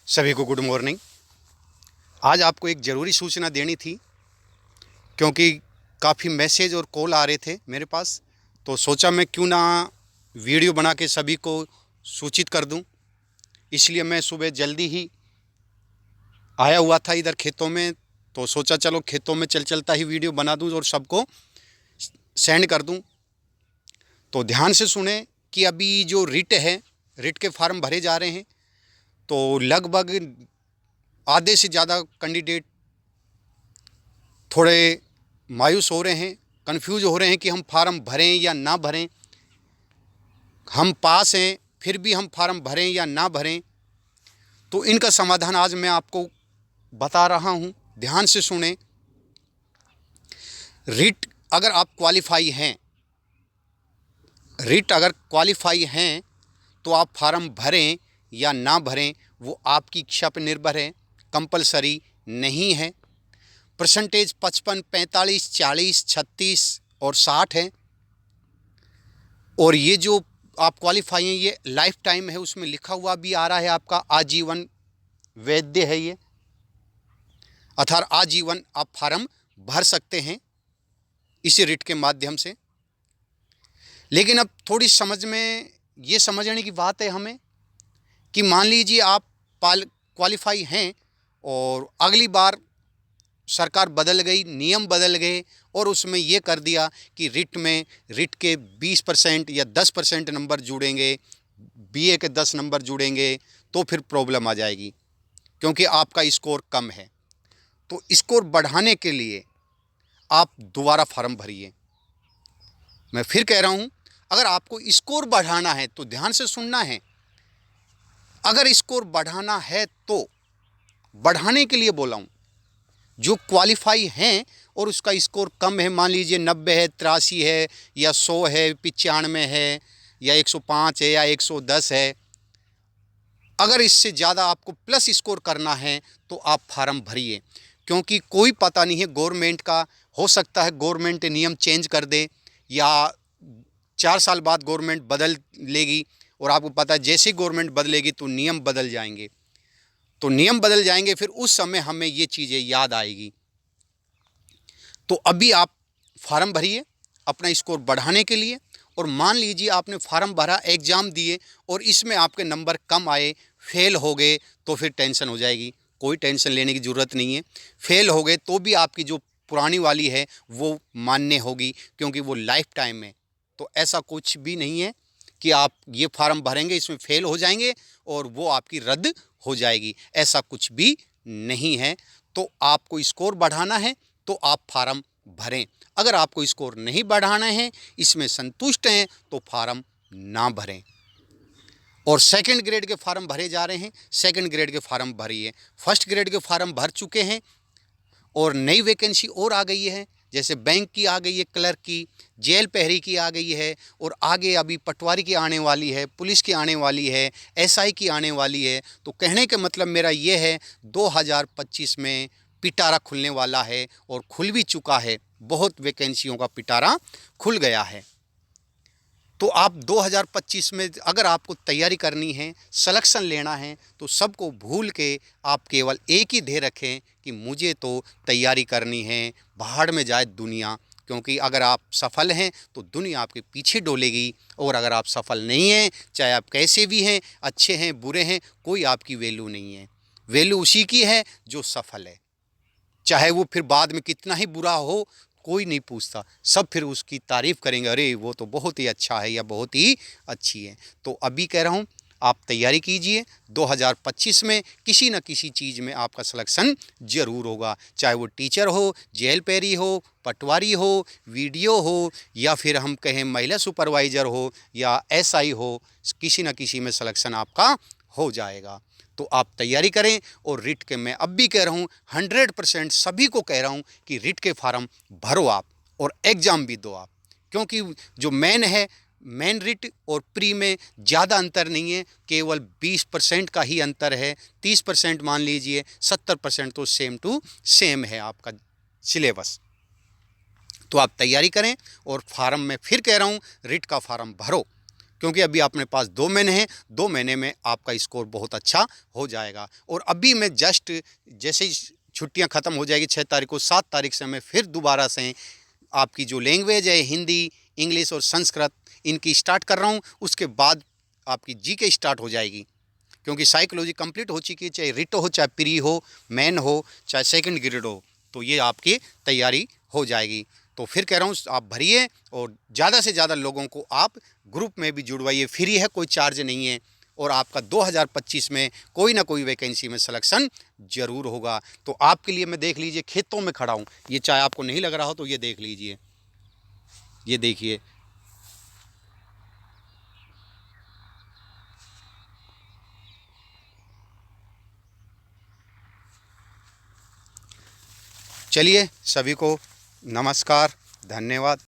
सभी को good morning. आज आपको एक ज़रूरी सूचना देनी थी क्योंकि काफ़ी मैसेज और कॉल आ रहे थे मेरे पास, तो सोचा मैं क्यों ना वीडियो बना के सभी को सूचित कर दूं। इसलिए मैं सुबह जल्दी ही आया हुआ था इधर खेतों में, तो सोचा चलो खेतों में चलता ही वीडियो बना दूं और सबको सेंड कर दूं। तो ध्यान से सुने कि अभी जो रिट है, रिट के फार्म भरे जा रहे हैं, तो लगभग आधे से ज़्यादा कैंडिडेट थोड़े मायूस हो रहे हैं, कंफ्यूज हो रहे हैं कि हम फार्म भरें या ना भरें। हम पास हैं फिर भी हम फार्म भरें या ना भरें। तो इनका समाधान आज मैं आपको बता रहा हूं, ध्यान से सुने। रिट अगर आप क्वालिफाई हैं, रिट अगर क्वालिफाई हैं तो आप फार्म भरें या ना भरें वो आपकी इच्छा पर निर्भर है, कंपलसरी नहीं है। परसेंटेज 55, 45, 40, 36 और 60 है। और ये जो आप क्वालिफाई हैं ये लाइफ टाइम है, उसमें लिखा हुआ भी आ रहा है आपका आजीवन वैध है ये, अर्थात आजीवन आप फार्म भर सकते हैं इसी रिट के माध्यम से। लेकिन अब थोड़ी समझ में ये समझने की बात है हमें कि मान लीजिए आप क्वालिफाई हैं और अगली बार सरकार बदल गई, नियम बदल गए और उसमें ये कर दिया कि रिट के 20% या 10% नंबर जुड़ेंगे, बीए के 10 नंबर जुड़ेंगे, तो फिर प्रॉब्लम आ जाएगी क्योंकि आपका स्कोर कम है। तो स्कोर बढ़ाने के लिए आप दोबारा फॉर्म भरिए। मैं फिर कह रहा हूँ, अगर आपको स्कोर बढ़ाना है तो ध्यान से सुनना है। अगर स्कोर बढ़ाना है तो बढ़ाने के लिए बोला हूँ, जो क्वालिफाई हैं और उसका स्कोर कम है, मान लीजिए 90 है, 83 है या 100 है, 95 है या 105 है या 110 है, अगर इससे ज़्यादा आपको प्लस स्कोर करना है तो आप फार्म भरिए। क्योंकि कोई पता नहीं है गवर्नमेंट का, हो सकता है गवर्नमेंट नियम चेंज कर दे या 4 साल बाद गवर्नमेंट बदल लेगी और आपको पता है जैसे ही गवर्नमेंट बदलेगी तो नियम बदल जाएंगे, तो नियम बदल जाएंगे, फिर उस समय हमें ये चीज़ें याद आएगी। तो अभी आप फार्म भरिए अपना स्कोर बढ़ाने के लिए। और मान लीजिए आपने फार्म भरा, एग्ज़ाम दिए और इसमें आपके नंबर कम आए, फेल हो गए, तो फिर टेंशन हो जाएगी। कोई टेंशन लेने की ज़रूरत नहीं है। फेल हो गए तो भी आपकी जो पुरानी वाली है वो मान्य होगी क्योंकि वो लाइफ टाइम है। तो ऐसा कुछ भी नहीं है कि आप ये फार्म भरेंगे इसमें फेल हो जाएंगे और वो आपकी रद्द हो जाएगी, ऐसा कुछ भी नहीं है। तो आपको स्कोर बढ़ाना है तो आप फार्म भरें। अगर आपको स्कोर नहीं बढ़ाना है, इसमें संतुष्ट हैं, तो फार्म ना भरें। और सेकंड ग्रेड के फार्म भरे जा रहे हैं, सेकंड ग्रेड के फार्म भरिए। फर्स्ट ग्रेड के फार्म भर चुके हैं और नई वैकेंसी और आ गई है, जैसे बैंक की आ गई है, क्लर्क की, जेल पहरी की आ गई है और आगे अभी पटवारी की आने वाली है, पुलिस की आने वाली है, एसआई की आने वाली है। तो कहने का मतलब मेरा ये है 2025 में पिटारा खुलने वाला है और खुल भी चुका है, बहुत वैकेंसियों का पिटारा खुल गया है। तो आप 2025 में अगर आपको तैयारी करनी है, सिलेक्शन लेना है, तो सबको भूल के आप केवल एक ही ध्येय रखें कि मुझे तो तैयारी करनी है, बाहर में जाए दुनिया। क्योंकि अगर आप सफल हैं तो दुनिया आपके पीछे डोलेगी, और अगर आप सफल नहीं हैं, चाहे आप कैसे भी हैं, अच्छे हैं, बुरे हैं, कोई आपकी वैल्यू नहीं है। वैल्यू उसी की है जो सफल है, चाहे वो फिर बाद में कितना ही बुरा हो, कोई नहीं पूछता, सब फिर उसकी तारीफ़ करेंगे, अरे वो तो बहुत ही अच्छा है या बहुत ही अच्छी है। तो अभी कह रहा हूँ आप तैयारी कीजिए, 2025 में किसी न किसी चीज़ में आपका सिलेक्शन ज़रूर होगा, चाहे वो टीचर हो, जेल पैरी हो, पटवारी हो, वीडियो हो, या फिर हम कहें महिला सुपरवाइज़र हो या एसआई हो, किसी न किसी में सिलेक्शन आपका हो जाएगा। तो आप तैयारी करें। और रिट के मैं अब भी कह रहा हूँ, 100% सभी को कह रहा हूँ कि रिट के फार्म भरो आप और एग्ज़ाम भी दो आप, क्योंकि जो मेन है, मेन रिट और प्री में ज़्यादा अंतर नहीं है, केवल 20% का ही अंतर है। 30% मान लीजिए, 70% तो सेम टू सेम है आपका सिलेबस। तो आप तैयारी करें और फार्म में फिर कह रहा हूँ, रिट का फार्म भरो। क्योंकि अभी अपने पास 2 महीने हैं, 2 महीने में आपका स्कोर बहुत अच्छा हो जाएगा। और अभी मैं जस्ट जैसे ही छुट्टियां ख़त्म हो जाएगी 6 तारीख को, 7 तारीख से मैं फिर दोबारा से आपकी जो लैंग्वेज है हिंदी, इंग्लिश और संस्कृत इनकी स्टार्ट कर रहा हूँ। उसके बाद आपकी जीके स्टार्ट हो जाएगी, क्योंकि साइकोलॉजी कंप्लीट हो चुकी है, चाहे रिट हो, चाहे प्री हो, मेन हो, चाहे सेकंड ग्रेड हो, तो ये आपकी तैयारी हो जाएगी। तो फिर कह रहा हूँ आप भरिए और ज़्यादा से ज़्यादा लोगों को आप ग्रुप में भी जुड़वाइए। फ्री है, कोई चार्ज नहीं है, और आपका 2025 में कोई ना कोई वैकेंसी में सिलेक्शन ज़रूर होगा। तो आपके लिए मैं देख लीजिए खेतों में खड़ा हूँ, ये चाहे आपको नहीं लग रहा हो तो ये देख लीजिए, ये देखिए। चलिए सभी को नमस्कार, धन्यवाद।